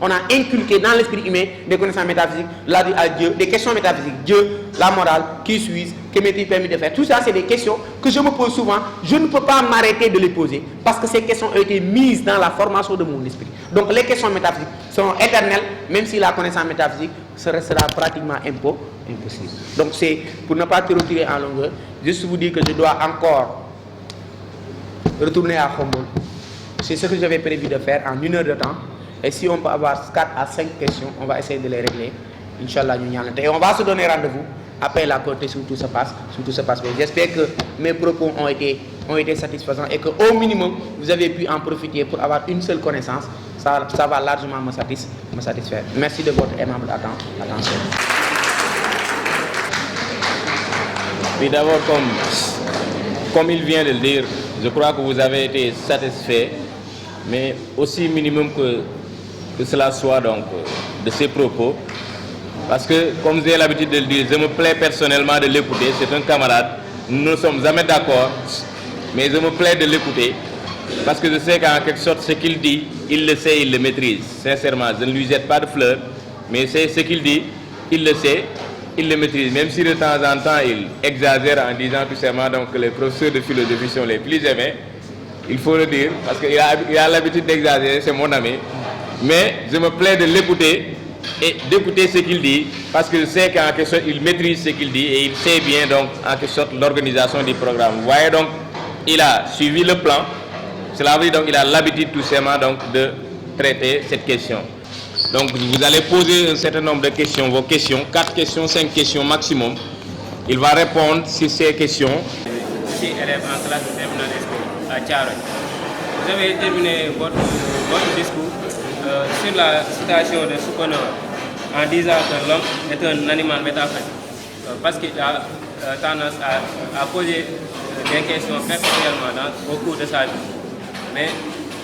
On a inculqué dans l'esprit humain des connaissances métaphysiques, la vie à Dieu, des questions métaphysiques. Dieu, la morale, qui suis-je, que m'est-il permis de faire? Tout ça, c'est des questions que je me pose souvent. Je ne peux pas m'arrêter de les poser parce que ces questions ont été mises dans la formation de mon esprit. Donc les questions métaphysiques sont éternelles, même si la connaissance métaphysique sera pratiquement impossible. Donc c'est, pour ne pas te retirer en longueur, juste vous dire que je dois encore retourner à Khombole. C'est ce que j'avais prévu de faire en 1 heure de temps. Et si on peut avoir 4 à 5 questions, on va essayer de les régler. Inch'Allah, et on va se donner rendez-vous après la Côte si tout se passe bien. J'espère que mes propos ont été satisfaisants et qu'au minimum, vous avez pu en profiter pour avoir une seule connaissance. Ça va largement me satisfaire. Merci de votre aimable attention. Oui, d'abord, comme il vient de le dire, je crois que vous avez été satisfait, mais aussi minimum que cela soit donc de ces propos. Parce que, comme j'ai l'habitude de le dire, je me plais personnellement de l'écouter. C'est un camarade, nous ne sommes jamais d'accord, mais je me plais de l'écouter. Parce que je sais qu'en quelque sorte, ce qu'il dit, il le sait, il le maîtrise. Sincèrement, je ne lui jette pas de fleurs, mais c'est ce qu'il dit, il le sait, il le maîtrise. Même si de temps en temps, il exagère en disant tout simplement donc, que les professeurs de philosophie sont les plus aimés. Il faut le dire, parce qu'il a l'habitude d'exagérer, c'est mon ami. Mais je me plais de l'écouter et d'écouter ce qu'il dit, parce que je sais qu'en quelque sorte, il maîtrise ce qu'il dit et il sait bien, donc, en quelque sorte, l'organisation du programme. Vous voyez, donc, il a suivi le plan. Cela veut dire, donc, il a l'habitude, tout simplement, donc, de traiter cette question. Donc, vous allez poser un certain nombre de questions, vos questions, 4 questions, 5 questions maximum. Il va répondre sur ces questions. Je suis élève en classe de terminale à Thiaroye. Vous avez terminé votre discours sur la citation de Schopenhauer en disant que l'homme est un animal métaphysique parce qu'il a tendance à poser des questions personnellement au cours de sa vie. Mais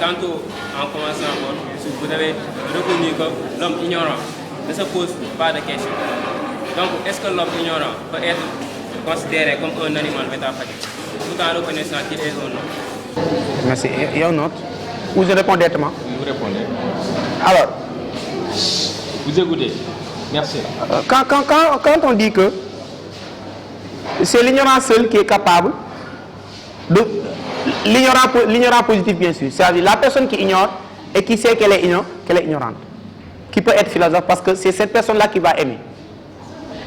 tantôt, en commençant vous avez reconnu que l'homme ignorant ne se pose pas de questions. Donc, est-ce que l'homme ignorant peut être considéré comme un animal métaphysique tout en reconnaissant qu'il est un homme? Merci. Il y a une autre? Ou je réponds directement? Vous répondez. Alors, Vous écoutez. Merci. Quand on dit que c'est l'ignorant seul qui est capable de... L'ignorant positif, bien sûr. C'est-à-dire la personne qui ignore et qui sait qu'elle est ignorante. Qui peut être philosophe parce que c'est cette personne-là qui va aimer.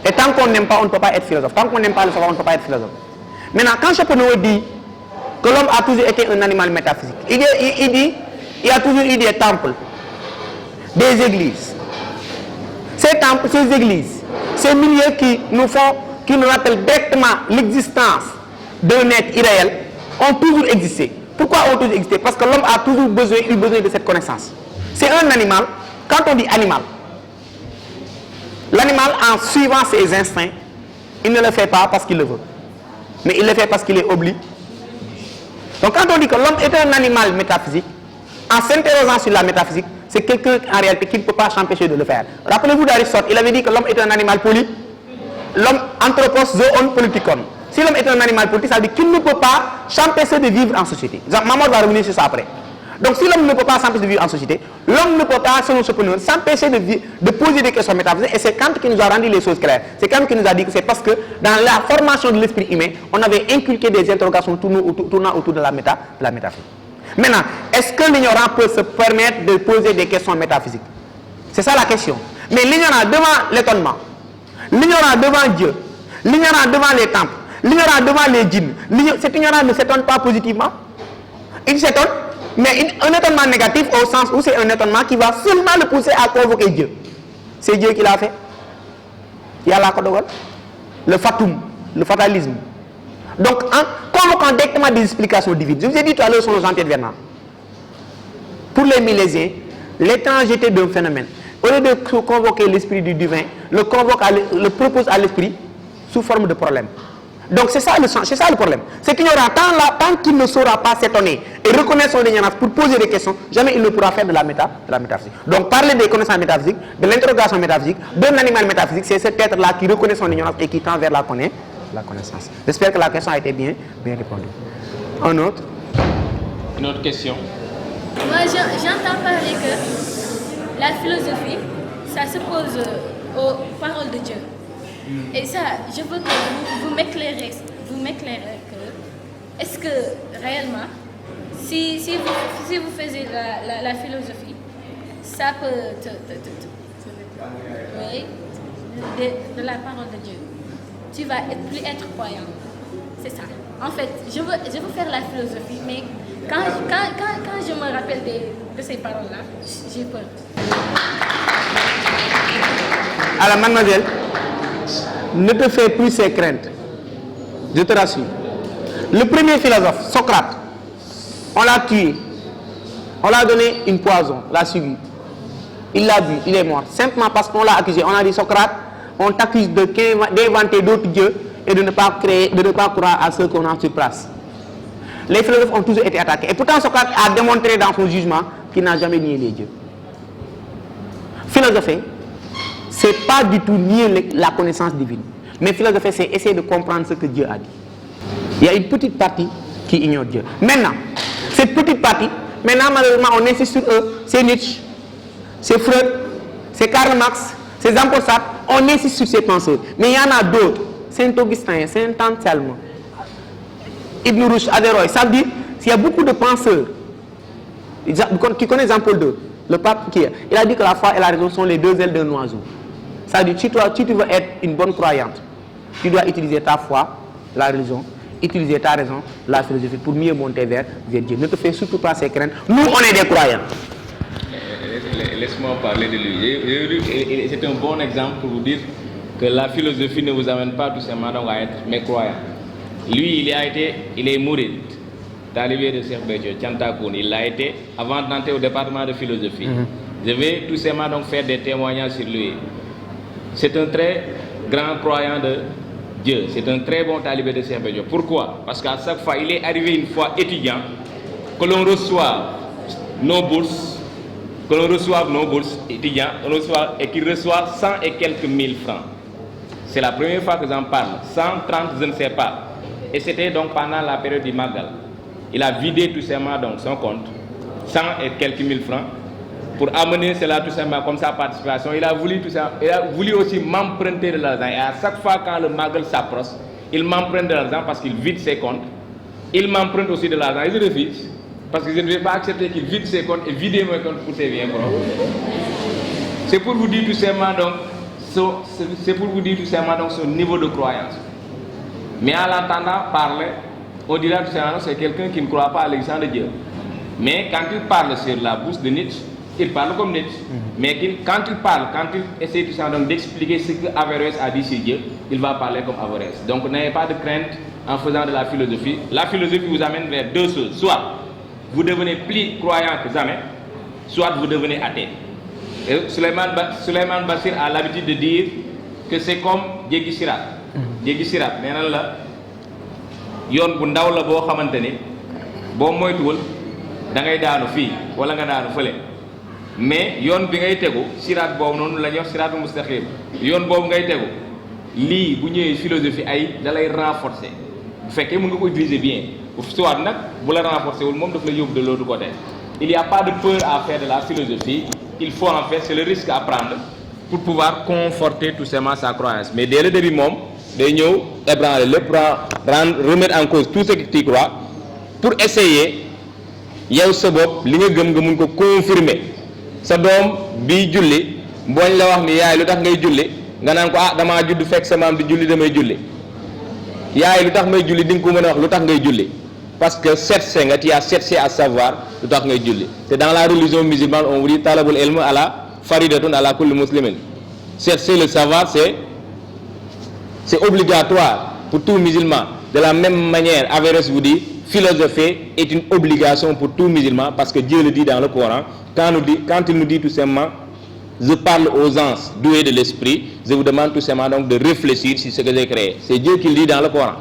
Et tant qu'on n'aime pas, on ne peut pas être philosophe. Tant qu'on n'aime pas le savoir, on ne peut pas être philosophe. Maintenant, quand Schopenhauer dit que l'homme a toujours été un animal métaphysique, il dit il y a toujours eu des temples, des églises. Ces temples, ces églises, ces milieux qui nous rappellent directement l'existence d'un être irréel, ont toujours existé. Pourquoi ont toujours existé? Parce que l'homme a toujours eu besoin de cette connaissance. C'est un animal. Quand on dit animal, l'animal, en suivant ses instincts, il ne le fait pas parce qu'il le veut, mais il le fait parce qu'il est obligé. Donc quand on dit que l'homme est un animal métaphysique, en s'interrogeant sur la métaphysique, c'est quelqu'un en réalité qui ne peut pas s'empêcher de le faire. Rappelez-vous d'Aristote, il avait dit que l'homme est un animal poli, l'homme anthropos zoon politikon. Si l'homme est un animal politique, ça veut dire qu'il ne peut pas s'empêcher de vivre en société. Maman va revenir sur ça après. Donc si l'homme ne peut pas s'empêcher de vivre en société, l'homme ne peut pas, selon Schopenhauer, s'empêcher de poser des questions métaphysiques. Et c'est Kant qui nous a rendu les choses claires. C'est Kant qui nous a dit que c'est parce que dans la formation de l'esprit humain, on avait inculqué des interrogations tournant autour de la métaphysique. Maintenant, est-ce que l'ignorant peut se permettre de poser des questions métaphysiques? C'est ça la question. Mais l'ignorant devant l'étonnement, l'ignorant devant Dieu, l'ignorant devant les temples, l'ignorant devant les djinns, cet ignorant ne s'étonne pas positivement. Il s'étonne, mais un étonnement négatif au sens où c'est un étonnement qui va seulement le pousser à convoquer Dieu. C'est Dieu qui l'a fait. Il y a la Kodogal, le fatum, le fatalisme. Donc, en convoquant directement des explications divines, je vous ai dit tout à l'heure sur le Jean-Pierre Vernant, pour les Milésiens, l'étrangeté d'un phénomène, au lieu de convoquer l'esprit du divin, le propose à l'esprit sous forme de problème. Donc c'est ça le problème. C'est qu'ignorant, tant qu'il ne saura pas s'étonner et reconnaître son ignorance pour poser des questions, jamais il ne pourra faire de la métaphysique. Donc parler des connaissances métaphysiques, de l'interrogation métaphysique, d'un animal métaphysique, c'est cet être-là qui reconnaît son ignorance et qui tend vers la connaissance. J'espère que la question a été bien répondue. Un autre? Une autre question? Moi, j'entends parler que la philosophie, ça se pose aux paroles de Dieu. Et ça, je veux que vous m'éclairez que, est-ce que réellement, si vous faisiez la philosophie, ça peut oui, de la parole de Dieu, tu vas plus être croyant. C'est ça. En fait, je veux faire la philosophie, mais quand je me rappelle de ces paroles-là, j'ai peur. Alors, mademoiselle, ne te fais plus ses craintes. Je te rassure. Le premier philosophe, Socrate, on l'a tué. On l'a donné une poison, l'a suivi. Il l'a bu, il est mort. Simplement parce qu'on l'a accusé. On a dit, Socrate, on t'accuse d'inventer d'autres dieux et de ne pas croire à ceux qu'on a sur place. Les philosophes ont toujours été attaqués. Et pourtant, Socrate a démontré dans son jugement qu'il n'a jamais nié les dieux. Philosopher, c'est pas du tout nier la connaissance divine. Mais philosopher, c'est essayer de comprendre ce que Dieu a dit. Il y a une petite partie qui ignore Dieu. Maintenant, cette petite partie, malheureusement, on insiste sur eux. C'est Nietzsche, c'est Freud, c'est Karl Marx, c'est Jean-Paul Sartre. On insiste sur ces penseurs. Mais il y en a d'autres. Saint-Augustin, Saint-Anselme, Ibn Rushd, Averroès. Ça veut dire qu'il y a beaucoup de penseurs qui connaissent Jean-Paul II, le pape qui est. Il a dit que la foi et la raison sont les deux ailes d'un oiseau. Ça veut dire que si tu veux être une bonne croyante, tu dois utiliser ta foi, la religion, utiliser ta raison, la philosophie pour mieux monter vers Dieu. Ne te fais surtout pas ces craintes. Nous, on est des croyants. Laisse-moi parler de lui. C'est un bon exemple pour vous dire que la philosophie ne vous amène pas tout simplement à être mécroyant. Lui, il est mouride. Talibé de Cheikh Béthio, Thiantakoun, il l'a été avant d'entrer au département de philosophie. Je vais tout simplement donc faire des témoignages sur lui. C'est un très grand croyant de Dieu. C'est un très bon talibé de Cheikh Béthio. Pourquoi? Parce qu'à chaque fois, il est arrivé une fois étudiant, que l'on reçoive nos bourses, étudiants, et qu'il reçoit 100 et quelques mille francs. C'est la première fois que j'en parle. 130, je ne sais pas. Et c'était donc pendant la période du Magal. il a vidé tout simplement donc son compte, 100 et quelques mille francs, pour amener cela tout simplement comme sa participation. Il a voulu aussi m'emprunter de l'argent. Et à chaque fois quand le Magal s'approche, il m'emprunte de l'argent parce qu'il vide ses comptes. Il m'emprunte aussi de l'argent et je refuse. Parce que je ne vais pas accepter qu'il vide ses comptes et vider mes comptes pour ses biens propres. C'est pour vous dire tout simplement donc, son niveau de croyance. Mais en l'entendant parler, on dira tout simplement c'est quelqu'un qui ne croit pas à l'existence de Dieu. Mais quand il parle sur la bouche de Nietzsche, il parle comme Nietzsche. Mais quand il essaie tout simplement d'expliquer ce que Averroès a dit sur Dieu, il va parler comme Averroès. Donc n'ayez pas de crainte en faisant de la philosophie. La philosophie vous amène vers deux choses. Soit vous devenez plus croyant que jamais, soit vous devenez athée. Et Souleymane Bassir a l'habitude de dire que c'est comme Djegui Sirat. Djegui Sirat, nee na la yoon bu ndaw la boo xamante ni boo moytuwul da ngay daanu fii wala nga daanu fële mais yoon bi ngay tegu siraat boobu noonu la ñuy wax siraatu mustaqim yoon boobu ngay tegu lii bu ñëwee philosophie ay da lay renforcer bu fekkee mën nga ko utiliser bien soit nag bu la renforcer wul moom daf la yóbbu de l'autre côté. Il n'y a pas de peur à faire de la philosophie. Il faut en fait, c'est le risque à prendre pour pouvoir conforter tout simplement sa croyance. Mais dès le début, mom, day ñëw ébranler lépp remettre en cause tout ce que tu crois pour essayer yow sa bopp li nga gëm nga mun ko confirmer. Sa doom bi julli booñ la wax ni yaay lu tax ngay julli nga naan ko ah damaa judd fekk sa maam di julli damay julli yaay lu tax may julli di nga ko mën a wax lu tax ngay julli parce que cherché nga tu as cherché à savoir lu tax ngay julli te dans la religion musulmane on vous dit talabul ilm ala faridatun ala kulli muslimin. Chercher le savoir c'est obligatoire pour tout musulman. De la même manière, Averroès vous dit philosopher est une obligation pour tout musulman parce que Dieu le dit dans le Coran quand il nous dit tout simplement je parle aux anges doués de l'esprit, je vous demande tout simplement donc de réfléchir sur ce que j'ai créé. C'est Dieu qui le dit dans le Coran.